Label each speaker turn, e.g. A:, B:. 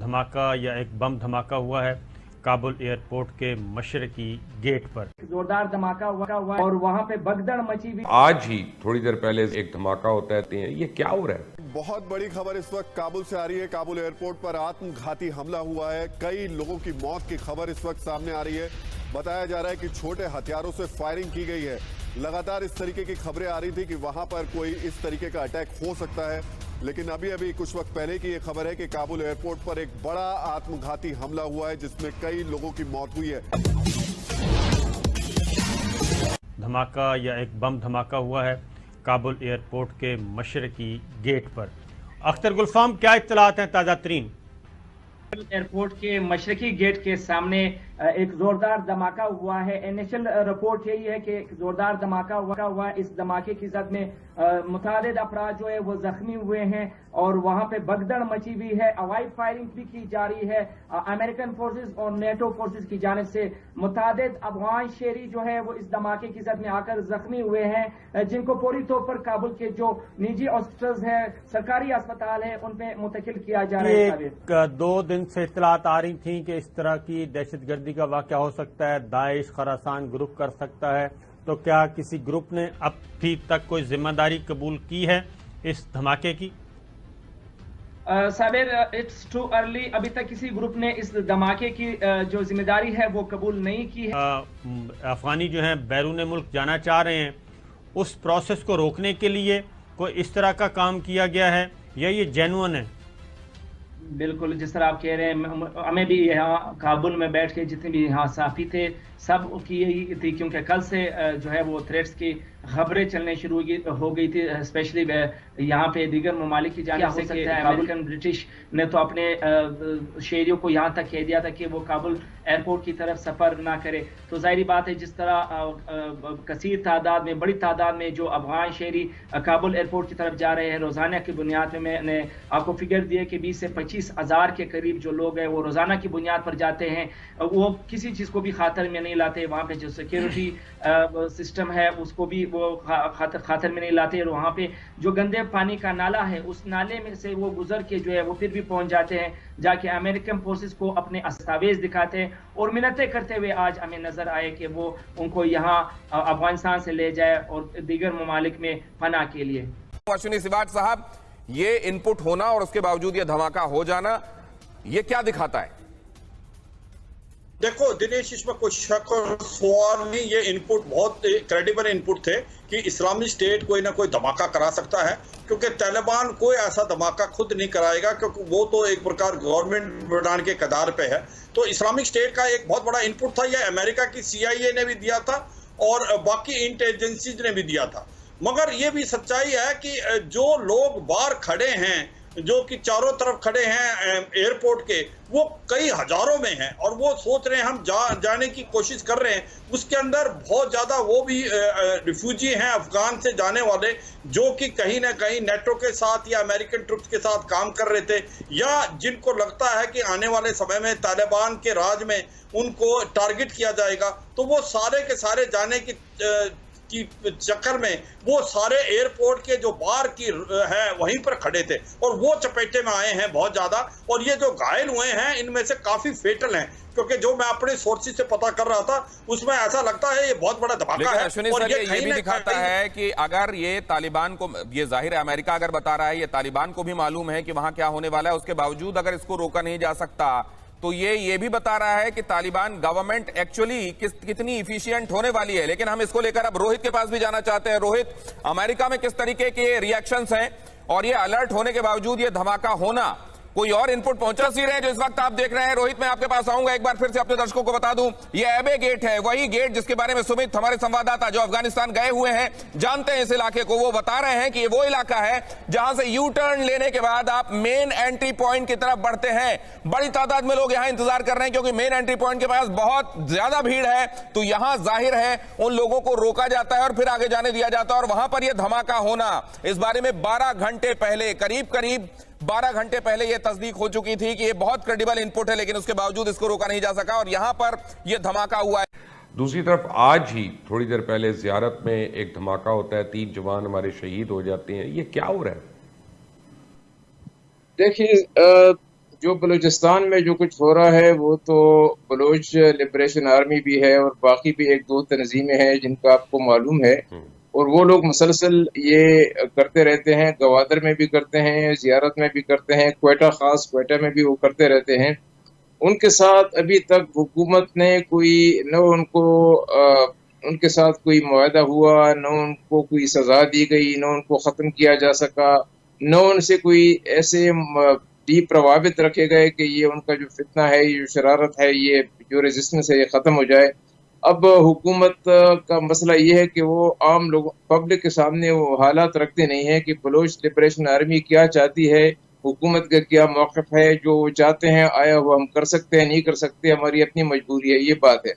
A: धमाका या एक बम धमाका हुआ है काबुल एयरपोर्ट के मशरकी गेट पर।
B: जोरदार धमाका हुआ और वहाँ पे भगदड़ मची भी।
C: आज ही थोड़ी देर पहले एक धमाका होता है, ये क्या हो रहा है?
D: बहुत बड़ी खबर इस वक्त काबुल से आ रही है। काबुल एयरपोर्ट पर आत्मघाती हमला हुआ है। कई लोगों की मौत की खबर इस वक्त सामने आ रही है। बताया जा रहा है कि छोटे हथियारों से फायरिंग की गई है। लगातार इस तरीके की खबरें आ रही थी कि वहां पर कोई इस तरीके का अटैक हो सकता है, लेकिन अभी कुछ वक्त पहले की ये खबर है कि काबुल एयरपोर्ट पर एक बड़ा आत्मघाती हमला हुआ है जिसमें कई लोगों की मौत हुई है।
A: धमाका या एक बम धमाका हुआ है काबुल एयरपोर्ट के मशरकी गेट पर। अख्तर गुलफाम, क्या इत्तलात हैं ताज़ा तरीन?
B: एयरपोर्ट के मशरकी गेट के सामने एक जोरदार धमाका हुआ है। इनिशियल रिपोर्ट यही है कि एक जोरदार धमाका हुआ है। इस धमाके की जद में मुतादिद अफराद जो है वो जख्मी हुए हैं और वहां पे भगदड़ मची हुई है। हवाई फायरिंग भी की जा रही है। अमेरिकन फोर्सेस और नेटो फोर्सेस की जानिब से मुतादिद अफगान शहरी जो है वो इस धमाके की जद में आकर जख्मी हुए हैं, जिनको पूरी तौर पर काबुल के जो निजी हॉस्पिटल्स है, सरकारी अस्पताल है, उन पे मुंतकिल किया जा रहा है।
A: 2 दिन से इत्तलात आ रही थी कि इस तरह की दहशतगर्दी का वाक़या हो सकता है, दाइश खरासान ग्रुप कर सकता है, तो क्या किसी ग्रुप ने अभी तक कोई जिम्मेदारी कबूल की है इस धमाके की?
B: Sabir, it's too early. अभी तक किसी ग्रुप ने इस धमाके की जो जिम्मेदारी है वो कबूल नहीं की है।
A: अफगानी जो हैं बैरून मुल्क जाना चाह रहे हैं, उस प्रोसेस को रोकने के लिए कोई इस तरह का काम किया गया है या ये जेन्युइन है?
B: बिल्कुल, जिस तरह आप कह रहे हैं, हमें भी यहाँ काबुल में बैठ के जितने भी यहाँ साफी थे सब की यही थी, क्योंकि कल से जो है वो थ्रेट्स की खबरें चलने शुरू हो गई थी, स्पेशली यहाँ पे दीगर ममालिक की जानिब से कि अमेरिकन ब्रिटिश ने तो अपने शहरियों को यहाँ तक कह दिया था कि वो काबुल एयरपोर्ट की तरफ सफ़र ना करे। तो जाहिर बात है, जिस तरह कसीर तादाद में, बड़ी तादाद में जो अफगान शहरी काबुल एयरपोर्ट की तरफ जा रहे हैं, रोज़ाना की बुनियाद में मैंने आपको फिगर दिए कि 20 से 25 हज़ार के करीब जो लोग हैं वो रोज़ाना की बुनियाद पर जाते हैं। वो किसी चीज़ को भी खातर में नहीं लाते। वहाँ पे जो सिक्योरिटी सिस्टम है उसको भी वो खातर में नहीं लाते। और वहाँ पे जो गंदे पानी का नाला है, उस नाले में से वो गुजर के जो है वो फिर भी पहुँच जाते हैं, जाके अमेरिकन फोर्सेस को अपने अस्तावेज दिखाते हैं और मिन्नतें करते हुए आज हमें नजर आए कि वो उनको यहाँ अफगानिस्तान से ले जाए और दीगर ममालिक में पनाह के लिए।
E: अश्विनी सिवाट साहब, ये इनपुट होना और उसके बावजूद ये धमाका हो जाना, ये क्या दिखाता है?
F: देखो दिनेश, इसमें कोई शक और सवाल नहीं, ये इनपुट बहुत क्रेडिबल इनपुट थे कि इस्लामिक स्टेट कोई ना कोई धमाका करा सकता है, क्योंकि तालिबान कोई ऐसा धमाका खुद नहीं कराएगा, क्योंकि वो तो एक प्रकार गवर्नमेंट बनाने के कदार पे है। तो इस्लामिक स्टेट का एक बहुत बड़ा इनपुट था, ये अमेरिका की CIA ने भी दिया था और बाकी इंटेलिजेंसीज ने भी दिया था। मगर ये भी सच्चाई है कि जो लोग बाहर खड़े हैं, जो कि चारों तरफ खड़े हैं एयरपोर्ट के, वो कई हजारों में हैं और वो सोच रहे हैं हम जाने की कोशिश कर रहे हैं। उसके अंदर बहुत ज़्यादा वो भी रिफ्यूजी हैं अफगान से जाने वाले, जो कि कहीं ना कहीं नेटो के साथ या अमेरिकन ट्रुप्स के साथ काम कर रहे थे, या जिनको लगता है कि आने वाले समय में तालिबान के राज में उनको टारगेट किया जाएगा। तो वो सारे के सारे जाने की चक्कर में वो सारे एयरपोर्ट के जो बाहर की है वहीं पर खड़े थे और वो चपेटे में आए हैं बहुत ज्यादा। और ये जो घायल हुए हैं इनमें से काफी फेटल हैं, क्योंकि जो मैं अपने सोर्सेज से पता कर रहा था उसमें ऐसा लगता है ये बहुत बड़ा धमाका है।
E: और ये भी दिखाता है कि अगर ये तालिबान को, ये जाहिर है अमेरिका अगर बता रहा है, ये तालिबान को भी मालूम है कि वहां क्या होने वाला है, उसके बावजूद अगर इसको रोका नहीं जा सकता, तो ये भी बता रहा है कि तालिबान गवर्नमेंट एक्चुअली कितनी इफिशिएंट होने वाली है। लेकिन हम इसको लेकर अब रोहित के पास भी जाना चाहते हैं। रोहित, अमेरिका में किस तरीके के रिएक्शंस हैं और ये अलर्ट होने के बावजूद ये धमाका होना, कोई और इनपुट पहुंचा सी रहे हैं जो इस वक्त आप देख रहे हैं? रोहित, मैं आपके पास आऊंगा, एक बार फिर से अपने दर्शकों को बता दूं, ये एबे गेट है, वही गेट जिसके बारे में सुमित, हमारे संवाददाता जो अफगानिस्तान गए हुए हैं, जानते हैं इस इलाके को, वो बता रहे हैं कि ये वो इलाका है जहां से यू टर्न लेने के बाद आप मेन एंट्री पॉइंट की तरफ बढ़ते हैं। बड़ी तादाद में लोग यहां इंतजार कर रहे हैं क्योंकि मेन एंट्री पॉइंट के पास बहुत ज्यादा भीड़ है, तो यहां जाहिर है उन लोगों को रोका जाता है और फिर आगे जाने दिया जाता है। और वहां पर यह धमाका होना, इस बारे में 12 घंटे पहले, करीब 12 घंटे पहले यह तस्दीक हो चुकी थी कि यह बहुत क्रेडिबल इनपुट है, लेकिन उसके बावजूद इसको रोका नहीं जा सका और यहां पर यह धमाका हुआ है।
C: दूसरी तरफ आज ही थोड़ी देर पहले ज़ियारत में एक धमाका होता है, 3 जवान हमारे शहीद हो जाते हैं, ये क्या हो रहा है?
G: देखिए, जो बलूचिस्तान में जो कुछ हो रहा है वो तो बलोच लिबरेशन आर्मी भी है और बाकी भी एक दो तंजीमें हैं जिनका आपको मालूम है, और वो लोग मुसलसल ये करते रहते हैं। गवादर में भी करते हैं, जियारत में भी करते हैं, क्वेटा में भी वो करते रहते हैं। उनके साथ अभी तक हुकूमत ने कोई न उनके साथ कोई मुआहदा हुआ, न उनको कोई सजा दी गई, न उनको ख़त्म किया जा सका, न उनसे कोई ऐसे डीप प्रभावित रखे गए कि ये उनका जो फितना है, ये जो शरारत है, ये जो रेजिस्टेंस है, ये ख़त्म हो जाए। अब हुकूमत का मसला ये है कि वो आम लोग पब्लिक के सामने वो हालात रखते नहीं है कि बलोच लिबरेशन आर्मी क्या चाहती है, हुकूमत का क्या मौक़िफ़ है, जो चाहते हैं आया वो हम कर सकते हैं, नहीं कर सकते, हमारी अपनी मजबूरी है, ये बात है।